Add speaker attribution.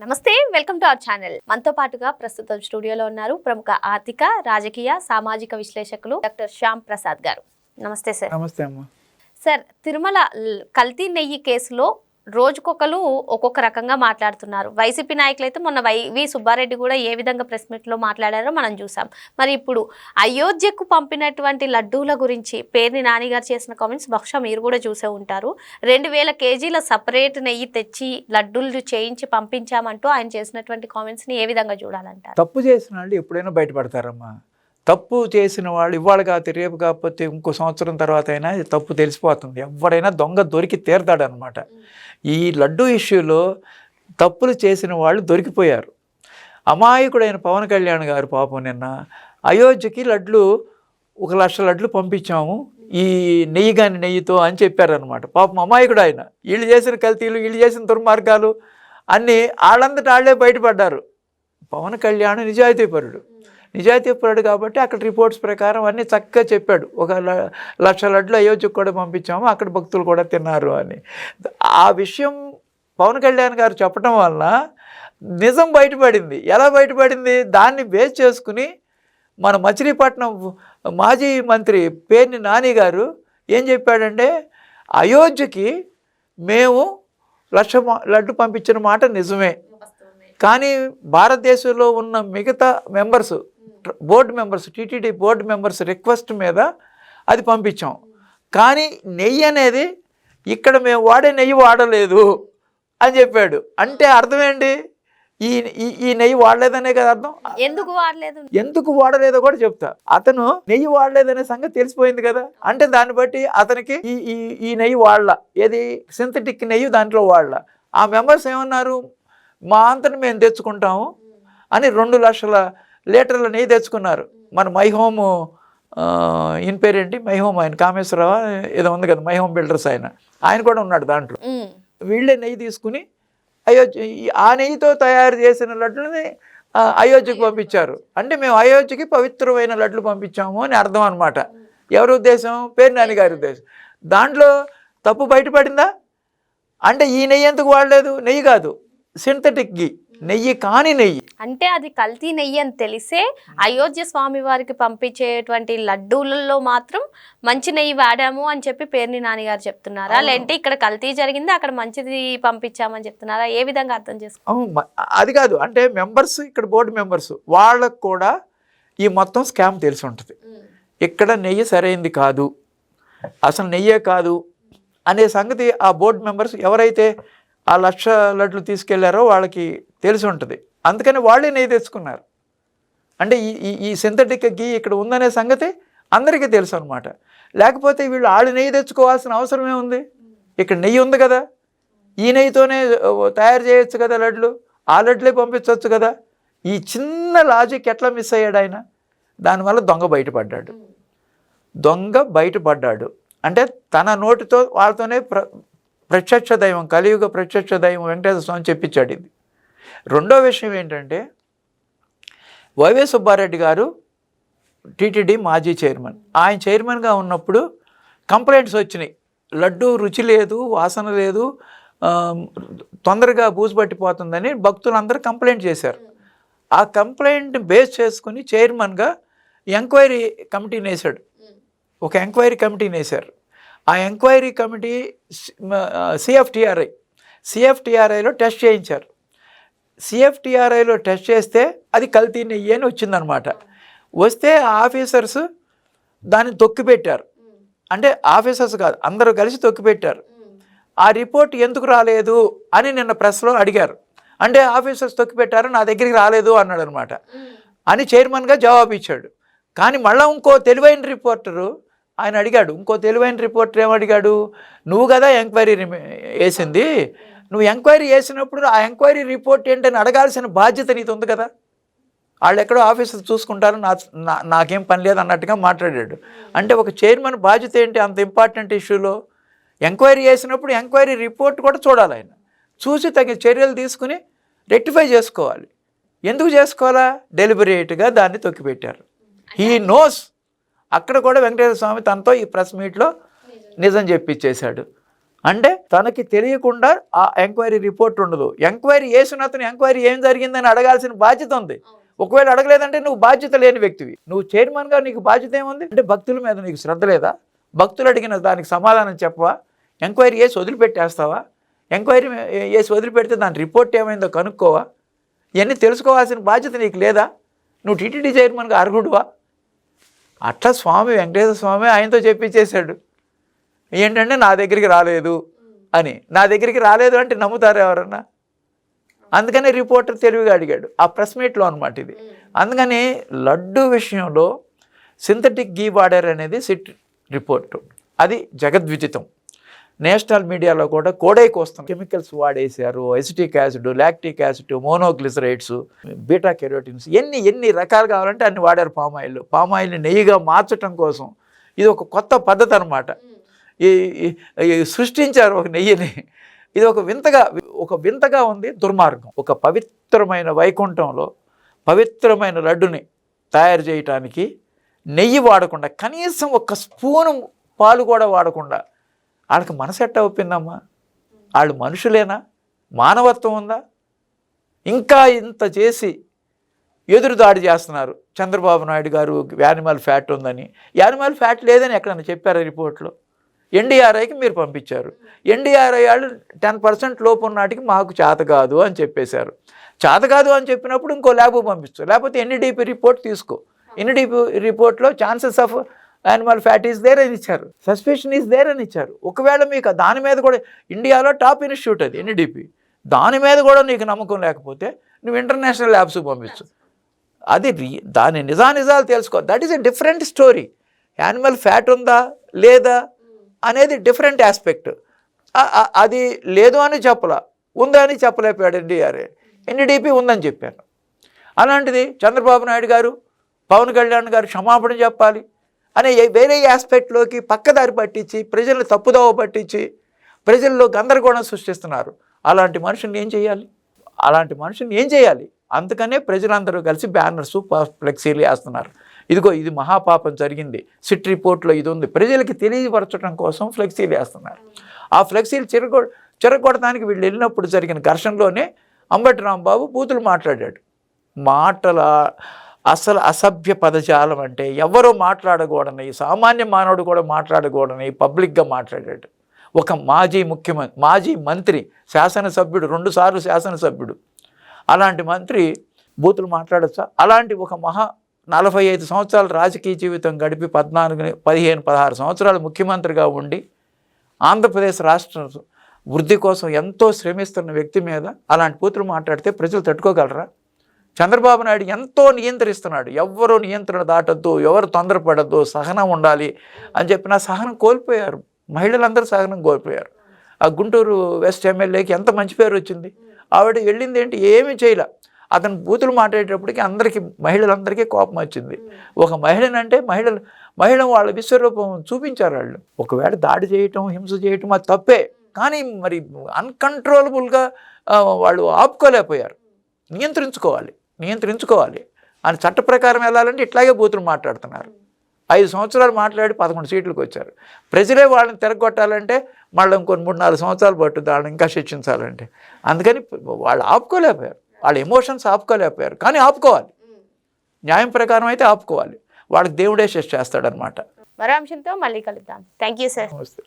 Speaker 1: నమస్తే, welcome to our channel. మనతో పాటుగా ప్రస్తుతం స్టూడియోలో ఉన్నారు ప్రముఖ ఆర్థిక, రాజకీయ, సామాజిక విశ్లేషకులు డాక్టర్ శ్యామ్ ప్రసాద్ గారు. నమస్తే సార్.
Speaker 2: నమస్తే అమ్మా.
Speaker 1: సార్, తిరుమల కల్తీ నెయ్యి కేసులో రోజుకొకరు ఒక్కొక్క రకంగా మాట్లాడుతున్నారు. వైసీపీ నాయకులు అయితే మొన్న వి సుబ్బారెడ్డి కూడా ఏ విధంగా ప్రెస్ మీట్లో మాట్లాడారో మనం చూసాం. మరి ఇప్పుడు అయోధ్యకు పంపినటువంటి లడ్డూల గురించి పేర్ని నాని గారు చేసిన కామెంట్స్ బహుశా మీరు కూడా చూసే ఉంటారు. 2000 కేజీల సపరేట్ నెయ్యి తెచ్చి లడ్డూలు చేయించి పంపించామంటూ ఆయన చేసినటువంటి కామెంట్స్ని ఏ విధంగా చూడాలంటారు?
Speaker 2: తప్పు చేసిన వాళ్ళు ఎప్పుడైనా బయటపడతారమ్మా. తప్పు చేసిన వాళ్ళు ఇవాళ కాకపోతే రేపు కాకపోతే ఇంకో సంవత్సరం తర్వాత అయినా తప్పు తెలిసిపోతుంది. ఎవడైనా దొంగ దొరికి తీరుతాడనమాట. ఈ లడ్డు ఇష్యూలో తప్పులు చేసిన వాళ్ళు దొరికిపోయారు. అమాయకుడైన పవన్ కళ్యాణ్ గారు పాపం నిన్న అయోధ్యకి లడ్లు 1,00,000 లడ్లు పంపించాము ఈ నెయ్యితో అని చెప్పారనమాట. పాపం అమాయకుడు ఆయన. వీళ్ళు చేసిన కల్తీలు, వీళ్ళు చేసిన దుర్మార్గాలు అన్నీ వాళ్ళంతటా వాళ్ళే బయటపడ్డారు. పవన్ కళ్యాణ్ నిజాయితీపరుడు కాబట్టి అక్కడ రిపోర్ట్స్ ప్రకారం అన్నీ చక్కగా చెప్పాడు. 1,00,000 లడ్లు అయోధ్యకు కూడా పంపించాము, అక్కడ భక్తులు కూడా తిన్నారు అని. ఆ విషయం పవన్ కళ్యాణ్ గారు చెప్పడం వలన నిజం బయటపడింది. ఎలా బయటపడింది? దాన్ని బేస్ చేసుకుని మన మచిలీపట్నం మాజీ మంత్రి పేర్ని నాని గారు ఏం చెప్పాడంటే, అయోధ్యకి మేము 1,00,000 లడ్డు పంపించిన మాట నిజమే, కానీ భారతదేశంలో ఉన్న మిగతా members, board members, TTD board members request మీద అది పంపించాం. కానీ నెయ్యి అనేది ఇక్కడ మేము వాడే నెయ్యి వాడలేదు అని చెప్పాడు. అంటే అర్థం ఏంటి? ఈ నెయ్యి వాడలేదనే కదా అర్థం. ఎందుకు వాడలేదో కూడా చెప్తా. అతను నెయ్యి వాడలేదనే సంగతి తెలిసిపోయింది కదా. అంటే దాన్ని బట్టి అతనికి ఈ నెయ్యి వాడలా, ఏది సింథటిక్ నెయ్యి దాంట్లో వాడలా. ఆ మెంబర్స్ ఏమన్నారు, మా అంతని మేము తెచ్చుకుంటాము అని 2,00,000 లీటర్ల నెయ్యి తెచ్చుకున్నారు. మన మై హోమ్ ఈయన పేరేంటి, మై హోమ్ ఆయన కామేశ్వరరావు ఏదో ఉంది కదా, మై హోమ్ బిల్డర్స్ ఆయన కూడా ఉన్నాడు దాంట్లో. వీళ్ళే నెయ్యి తీసుకుని ఆ నెయ్యితో తయారు చేసిన లడ్లని అయోధ్యకు పంపించారు. అంటే మేము అయోధ్యకి పవిత్రమైన లడ్లు పంపించాము అని అర్థం అనమాట. ఎవరి ఉద్దేశం? పేరు నాని గారి ఉద్దేశం. దాంట్లో తప్పు బయటపడిందా? అంటే ఈ నెయ్యి ఎందుకు వాడలేదు? నెయ్యి కాదు, సింథటిక్ ఘీ, నెయ్యి కాని నెయ్యి.
Speaker 1: అంటే అది కల్తీ నెయ్యి అని తెలిసే అయోధ్య స్వామి వారికి పంపించేటువంటి లడ్డూలలో మాత్రం మంచి నెయ్యి వాడాము అని చెప్పి పేర్ని నాని గారు చెప్తున్నారా? లేదంటే ఇక్కడ కల్తీ జరిగింది అక్కడ మంచిది పంపించామని చెప్తున్నారా? ఏ విధంగా అర్థం చేసుకో?
Speaker 2: అది కాదు. అంటే మెంబర్స్, ఇక్కడ బోర్డు మెంబర్స్ వాళ్ళకు కూడా ఈ మొత్తం స్కామ్ తెలిసి ఉంటుంది. ఇక్కడ నెయ్యి సరైంది కాదు, అసలు నెయ్యే కాదు అనే సంగతి ఆ బోర్డు మెంబర్స్ ఎవరైతే ఆ 1,00,000 లడ్లు తీసుకెళ్లారో వాళ్ళకి తెలిసి ఉంటుంది. అందుకని వాళ్ళే నెయ్యి తెచ్చుకున్నారు. అంటే ఈ సింథటిక్ ఘీ ఇక్కడ ఉందనే సంగతి అందరికీ తెలుసు అనమాట. లేకపోతే వాళ్ళు నెయ్యి తెచ్చుకోవాల్సిన అవసరమే ఉంది? ఇక్కడ నెయ్యి ఉంది కదా, ఈ నెయ్యితోనే తయారు చేయొచ్చు కదా లడ్లు, ఆ లడ్లే పంపించవచ్చు కదా. ఈ చిన్న లాజిక్ ఎట్లా మిస్ అయ్యాడు ఆయన? దానివల్ల దొంగ బయటపడ్డాడు. అంటే తన నోటితో వాళ్ళతోనే ప్రత్యక్ష దైవం, కలియుగ ప్రత్యక్ష దైవం వెంకటేశ్వర స్వామి చెప్పించాడు ఇది. రెండో విషయం ఏంటంటే, వైవి సుబ్బారెడ్డి గారు టీటీడీ మాజీ చైర్మన్. ఆయన చైర్మన్గా ఉన్నప్పుడు కంప్లైంట్స్ వచ్చినాయి. లడ్డు రుచి లేదు, వాసన లేదు, తొందరగా బూజు పట్టిపోతుందని భక్తులందరూ కంప్లైంట్ చేశారు. ఆ కంప్లైంట్ బేస్ చేసుకుని చైర్మన్గా ఎంక్వైరీ కమిటీని వేశాడు. ఒక ఎంక్వైరీ కమిటీని వేశారు. ఆ ఎంక్వైరీ కమిటీ సిఎఫ్టిఆర్ఐలో టెస్ట్ చేయించారు. సిఎఫ్టిఆర్ఐలో టెస్ట్ చేస్తే అది కల్తీ నెయ్యి అని వచ్చిందనమాట. వస్తే ఆఫీసర్స్ దాన్ని తొక్కిపెట్టారు. అంటే ఆఫీసర్స్ కాదు, అందరూ కలిసి తొక్కిపెట్టారు. ఆ రిపోర్ట్ ఎందుకు రాలేదు అని నిన్న ప్రెస్లో అడిగారు. అంటే ఆఫీసర్స్ తొక్కిపెట్టారు, నా దగ్గరికి రాలేదు అన్నాడు అనమాట అని చైర్మన్గా జవాబు ఇచ్చాడు. కానీ మళ్ళీ ఇంకో తెలివైన రిపోర్టరు ఆయన అడిగాడు. ఇంకో తెలివైన రిపోర్టర్ ఏమడిగాడు, నువ్వు కదా ఎంక్వైరీ వేసింది, నువ్వు ఎంక్వైరీ వేసినప్పుడు ఆ ఎంక్వైరీ రిపోర్ట్ ఏంటని అడగాల్సిన బాధ్యత నీది ఉంది కదా, వాళ్ళు ఎక్కడో ఆఫీసర్ చూసుకుంటారు, నాకేం పని లేదు అన్నట్టుగా మాట్లాడాడు. అంటే ఒక చైర్మన్ బాధ్యత ఏంటి అంత ఇంపార్టెంట్ ఇష్యూలో? ఎంక్వైరీ చేసినప్పుడు ఎంక్వైరీ రిపోర్ట్ కూడా చూడాలి. ఆయన చూసి తగిన చర్యలు తీసుకుని రెక్టిఫై చేసుకోవాలి. ఎందుకు చేసుకోవాలా? డెలిబరేట్గా దాన్ని తొక్కిపెట్టారు. He knows. అక్కడ కూడా వెంకటేశ్వర స్వామి తనతో ఈ ప్రెస్ మీట్లో నిజం చెప్పించేశాడు. అంటే తనకి తెలియకుండా ఆ ఎంక్వైరీ రిపోర్ట్ ఉండదు. ఎంక్వైరీ చేసిన అతను ఎంక్వైరీ ఏం జరిగిందని అడగాల్సిన బాధ్యత ఉంది. ఒకవేళ అడగలేదంటే నువ్వు బాధ్యత లేని వ్యక్తివి. నువ్వు చైర్మన్గా నీకు బాధ్యత ఏముంది? అంటే భక్తుల మీద నీకు శ్రద్ధ లేదా? భక్తులు అడిగిన దానికి సమాధానం చెప్పవా? ఎంక్వైరీ చేసి వదిలిపెట్టేస్తావా? ఎంక్వైరీ చేసి వదిలిపెడితే దాని రిపోర్ట్ ఏమైందో కనుక్కోవా? ఇవన్నీ తెలుసుకోవాల్సిన బాధ్యత నీకు లేదా? నువ్వు టీటీడీ చైర్మన్గా అర్హుడువా? అట్లా స్వామి వెంకటేశ్వర స్వామి ఆయనతో చెప్పించేశాడు. ఏంటంటే నా దగ్గరికి రాలేదు అని. నా దగ్గరికి రాలేదు అంటే నమ్ముతారు ఎవరన్నా? అందుకనే రిపోర్టర్ తెలివిగా అడిగాడు ఆ ప్రెస్ మీట్లో అనమాట ఇది. అందుకని లడ్డు విషయంలో సింథటిక్ గీ వాడారు అనేది సిట్ రిపోర్టు, అది జగద్విదితం. నేషనల్ మీడియాలో కూడా కోడైకి వస్తాం కెమికల్స్ వాడేశారు, acetic acid, lactic acid, monoglycerides, beta carotenes, ఎన్ని రకాలు కావాలంటే అన్ని వాడారు. పామాయిల్ని నెయ్యిగా మార్చడం కోసం ఇది ఒక కొత్త పద్ధతి అనమాట. ఈ సృష్టించారు ఒక నెయ్యిని. ఇది ఒక వింతగా ఉంది, దుర్మార్గం. ఒక పవిత్రమైన వైకుంఠంలో పవిత్రమైన లడ్డుని తయారు చేయటానికి నెయ్యి వాడకుండా, కనీసం ఒక స్పూను పాలు కూడా వాడకుండా వాళ్ళకి మనసు ఎట్ట ఒప్పిందమ్మా? వాళ్ళు మనుషులేనా? మానవత్వం ఉందా? ఇంకా ఇంత చేసి ఎదురుదాడి చేస్తున్నారు. చంద్రబాబు నాయుడు గారు యానిమల్ ఫ్యాట్ ఉందని. యానిమల్ ఫ్యాట్ లేదని ఎక్కడన్నా చెప్పారు రిపోర్ట్లో? ఎన్డీఆర్ఐకి మీరు పంపించారు. ఎన్డీఆర్ఐ వాళ్ళు 10% లోపు నాటికి మాకు చేత కాదు అని చెప్పేశారు. చేత కాదు అని చెప్పినప్పుడు ఇంకో ల్యాబ్ పంపిస్తారు. లేకపోతే ఎన్డీడీపీ రిపోర్ట్ తీసుకో. ఎన్డీడీపీ రిపోర్ట్లో chances of animal fat is there అని ఇచ్చారు, సస్పెషన్ ఈజ్ దేర్ అని ఇచ్చారు. ఒకవేళ మీకు దాని మీద కూడా, ఇండియాలో టాప్ ఇన్స్టిట్యూట్ అది ఎన్డీడీపీ, దాని మీద కూడా నీకు నమ్మకం లేకపోతే నువ్వు ఇంటర్నేషనల్ ల్యాబ్స్ పంపించు. అది దాని నిజాలు తెలుసుకో. That is a different story. Animal fat ఉందా లేదా అనేది డిఫరెంట్ ఆస్పెక్ట్. అది లేదు అని చెప్పలా, ఉందని చెప్పలేకపోయాడు ఎన్డీఆర్ఏ. ఎన్డీడీపీ ఉందని చెప్పారు. అలాంటిది చంద్రబాబు నాయుడు గారు, పవన్ కళ్యాణ్ గారు క్షమాపణ చెప్పాలి అనే వేరే ఆస్పెక్ట్లోకి పక్కదారి పట్టించి, ప్రజలను తప్పుదోవ పట్టించి, ప్రజల్లో గందరగోళం సృష్టిస్తున్నారు. అలాంటి మనుషుల్ని ఏం చేయాలి? అందుకనే ప్రజలందరూ కలిసి బ్యానర్స్, ఫ్లెక్సీలు వేస్తున్నారు. ఇదిగో ఇది మహాపాపం జరిగింది, సిట్ రిపోర్ట్లో ఇది ఉంది, ప్రజలకి తెలియపరచడం కోసం ఫ్లెక్సీలు వేస్తున్నారు. ఆ ఫ్లెక్సీలు చెరగొట్టడానికి వీళ్ళు వెళ్ళినప్పుడు జరిగిన ఘర్షణలోనే అంబటి రాంబాబు బూతులు మాట్లాడాడు. అసలు అసభ్య పదజాలం అంటే ఎవరో మాట్లాడకూడని, సామాన్య మానవుడు కూడా మాట్లాడకూడని పబ్లిక్గా మాట్లాడాడు. ఒక మాజీ మంత్రి, శాసనసభ్యుడు, 2 సార్లు శాసనసభ్యుడు, అలాంటి మంత్రి బూతులు మాట్లాడచ్చా? అలాంటి ఒక 45 సంవత్సరాల రాజకీయ జీవితం గడిపి 16 సంవత్సరాలు ముఖ్యమంత్రిగా ఉండి ఆంధ్రప్రదేశ్ రాష్ట్ర వృద్ధి కోసం ఎంతో శ్రమిస్తున్న వ్యక్తి మీద అలాంటి బూతులు మాట్లాడితే ప్రజలు తట్టుకోగలరా? చంద్రబాబు నాయుడు ఎంతో నియంత్రిస్తున్నాడు. ఎవరు నియంత్రణ దాటద్దు, ఎవరు తొందరపడద్దు, సహనం ఉండాలి అని చెప్పిన సహనం కోల్పోయారు. మహిళలందరూ సహనం కోల్పోయారు. ఆ గుంటూరు వెస్ట్ ఎమ్మెల్యేకి ఎంత మంచి పేరు వచ్చింది. ఆవిడ వెళ్ళింది ఏంటి? ఏమీ చేయలే. అతను బూతులు మాట్లాడేటప్పటికి మహిళలందరికీ కోపం వచ్చింది. ఒక మహిళనంటే మహిళ వాళ్ళ విశ్వరూపం చూపించారు వాళ్ళు. ఒకవేళ దాడి చేయటం, హింస చేయటం అది తప్పే, కానీ మరి అన్కంట్రోలబుల్గా వాళ్ళు ఆపుకోలేకపోయారు. నియంత్రించుకోవాలి అని చట్ట ప్రకారం వెళ్ళాలంటే ఇట్లాగే బూతులు మాట్లాడుతున్నారు. 5 సంవత్సరాలు మాట్లాడి 11 సీట్లకు వచ్చారు. ప్రజలే వాళ్ళని తిరగొట్టాలంటే మళ్ళీ ఇంకొన్ని 3-4 సంవత్సరాలు పట్టుద్ది వాళ్ళని ఇంకా శిక్షించాలంటే. అందుకని వాళ్ళు ఆపుకోలేకపోయారు, వాళ్ళ ఎమోషన్స్ ఆపుకోలేకపోయారు. కానీ ఆపుకోవాలి, న్యాయం ప్రకారం అయితే ఆపుకోవాలి. వాళ్ళకి దేవుడే శిక్ష చేస్తాడనమాట.
Speaker 1: మరో అంశంతో మళ్ళీ కలుద్దాం. Thank you sir.
Speaker 2: నమస్తే.